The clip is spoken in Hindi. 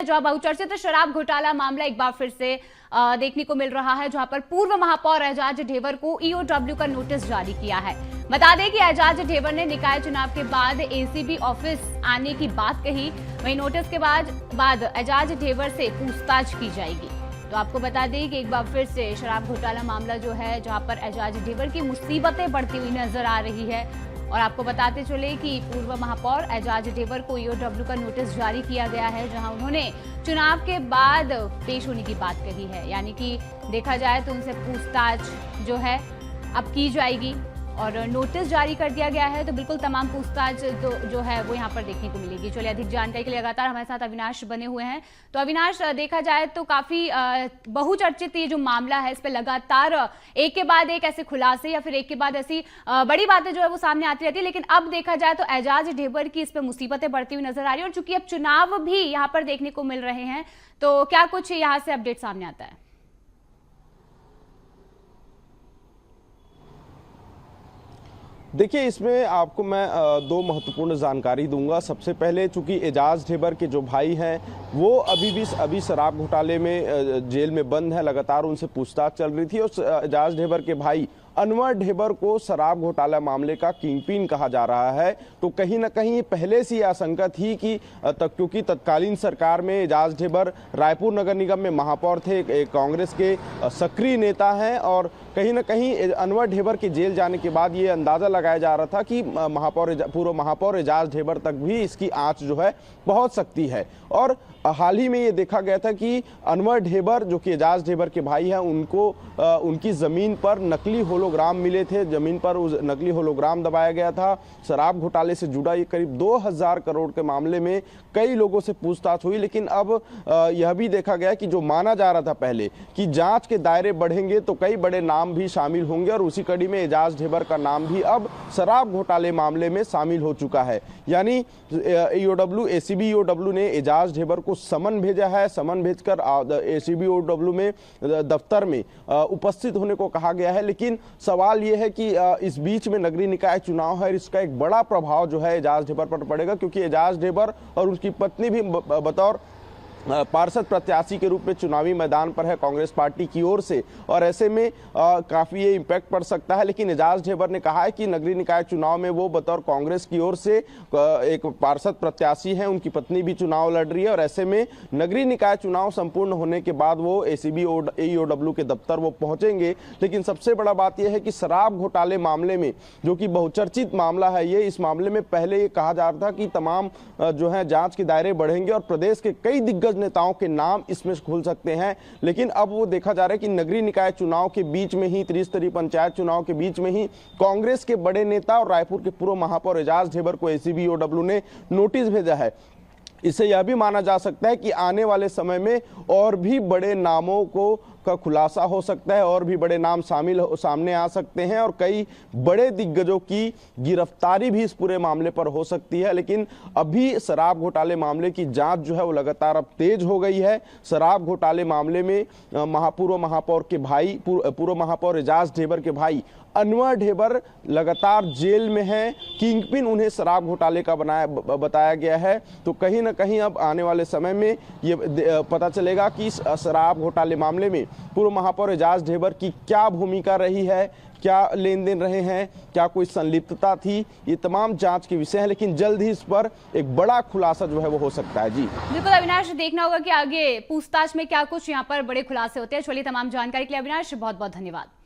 जहां बहुचर्चित शराब घोटाला मामला एक बार फिर से देखने को मिल रहा है, जहां पर पूर्व महापौर एजाज ढेबर को ईओडब्ल्यू का नोटिस जारी किया है। बता दें कि एजाज ढेबर ने निकाय चुनाव के बाद एसीबी ऑफिस आने की बात कही। वहीं नोटिस के बाद एजाज ढेबर से पूछताछ की जाएगी। तो आपको बता दें कि एक बार फिर से शराब घोटाला मामला जो है, जहां पर एजाज ढेबर की मुसीबतें बढ़ती हुई नजर आ रही है। और आपको बताते चले कि पूर्व महापौर एजाज ढेबर को ईओडब्ल्यू का नोटिस जारी किया गया है, जहां उन्होंने चुनाव के बाद पेश होने की बात कही है। यानी कि देखा जाए तो उनसे पूछताछ जो है अब की जाएगी और नोटिस जारी कर दिया गया है। तो बिल्कुल तमाम पूछताछ जो है वो यहाँ पर देखने को मिलेगी। चलिए, अधिक जानकारी के लिए लगातार हमारे साथ अविनाश बने हुए हैं। तो अविनाश, देखा जाए तो काफी बहुचर्चित ये जो मामला है, इस पे लगातार एक के बाद एक ऐसे खुलासे या फिर एक के बाद ऐसी बड़ी बातें जो है वो सामने आती रहती है। लेकिन अब देखा जाए तो एजाज ढेबर की इस पे मुसीबतें बढ़ती हुई नजर आ रही है और चूंकि अब चुनाव भी यहाँ पर देखने को मिल रहे हैं, तो क्या कुछ यहाँ से अपडेट सामने आता है? देखिए, इसमें आपको मैं दो महत्वपूर्ण जानकारी दूंगा। सबसे पहले, चूंकि एजाज ढेबर के जो भाई हैं वो अभी शराब घोटाले में जेल में बंद है, लगातार उनसे पूछताछ चल रही थी और एजाज ढेबर के भाई अनवर ढेबर को शराब घोटाला मामले का किंगपिन कहा जा रहा है। तो कहीं ना कहीं पहले से आशंका थी कि क्योंकि तत्कालीन सरकार में एजाज ढेबर रायपुर नगर निगम में महापौर थे, एक कांग्रेस के सक्रिय नेता हैं और कहीं ना कहीं अनवर ढेबर के जेल जाने के बाद ये अंदाजा लगाया जा रहा था कि पूर्व महापौर एजाज ढेबर तक भी इसकी आंच जो है पहुंच सकती है। और हाल ही में ये देखा गया था कि अनवर ढेबर, जो कि एजाज ढेबर के भाई हैं, उनकी जमीन पर नकली होलोग्राम मिले थे। जमीन पर उस नकली होलोग्राम दबाया गया था। शराब घोटाले से जुड़ा ये करीब 2000 करोड़ के मामले में कई लोगों से पूछताछ हुई। लेकिन अब यह भी देखा गया कि जो माना जा रहा था पहले कि जांच के दायरे बढ़ेंगे तो कई बड़े नाम भी शामिल होंगे और उसी कड़ी में एजाज ढेबर का नाम भी अब शराब घोटाले मामले में शामिल हो चुका है। यानी एसीबी ईओडब्ल्यू ने एजाज ढेबर को समन भेजा है। समन भेजकर एसीबी ईओडब्ल्यू में दफ्तर में उपस्थित होने को कहा गया है। लेकिन सवाल यह है कि इस बीच में नगरीय निकाय चुनाव है, इसका एक बड़ा प्रभाव जो है एजाज ढेबर पर पड़ेगा, क्योंकि एजाज ढेबर और उसकी पत्नी भी बतौर पार्षद प्रत्याशी के रूप में चुनावी मैदान पर है कांग्रेस पार्टी की ओर से, और ऐसे में काफी ये इम्पैक्ट पड़ सकता है। लेकिन एजाज ढेबर ने कहा है कि नगरीय निकाय चुनाव में वो बतौर कांग्रेस की ओर से एक पार्षद प्रत्याशी हैं, उनकी पत्नी भी चुनाव लड़ रही है और ऐसे में नगरीय निकाय चुनाव संपूर्ण होने के बाद वो एसीबी ईओडब्ल्यू के दफ्तर वो पहुंचेंगे। लेकिन सबसे बड़ा बात यह है कि शराब घोटाले मामले में, जो कि बहुचर्चित मामला है ये, इस मामले में पहले ये कहा जा रहा था कि तमाम जो है जांच के दायरे बढ़ेंगे और प्रदेश के कई दिग्गज नेताओं के नाम इसमें खुल सकते हैं। लेकिन अब वो देखा जा रहा है कि नगरीय निकाय चुनाव के बीच में ही, त्रिस्तरीय पंचायत चुनाव के बीच में ही कांग्रेस के बड़े नेता और रायपुर के पूर्व महापौर एजाज ढेबर को एसीबी ईओडब्ल्यू ने नोटिस भेजा है। इससे यह भी माना जा सकता है कि आने वाले समय में और भी बड़े नामों का खुलासा हो सकता है, और भी बड़े नाम सामने आ सकते हैं और कई बड़े दिग्गजों की गिरफ्तारी भी इस पूरे मामले पर हो सकती है। लेकिन अभी शराब घोटाले मामले की जांच जो है वो लगातार अब तेज हो गई है। शराब घोटाले मामले में पूर्व महापौर के भाई, पूर्व महापौर एजाज ढेबर के भाई अनवर ढेबर लगातार जेल में हैं। किंगपिन उन्हें शराब घोटाले का बताया गया है। तो कहीं ना कहीं अब आने वाले समय में ये पता चलेगा कि शराब घोटाले मामले में पूर्व महापौर एजाज ढेबर की क्या भूमिका रही है, क्या लेन देन रहे हैं, क्या कोई संलिप्तता थी। ये तमाम जांच के विषय है, लेकिन जल्द ही इस पर एक बड़ा खुलासा जो है वो हो सकता है। जी बिल्कुल अविनाश, देखना होगा कि आगे पूछताछ में क्या कुछ यहाँ पर बड़े खुलासे होते हैं। चलिए, तमाम जानकारी के लिए अविनाश बहुत बहुत धन्यवाद।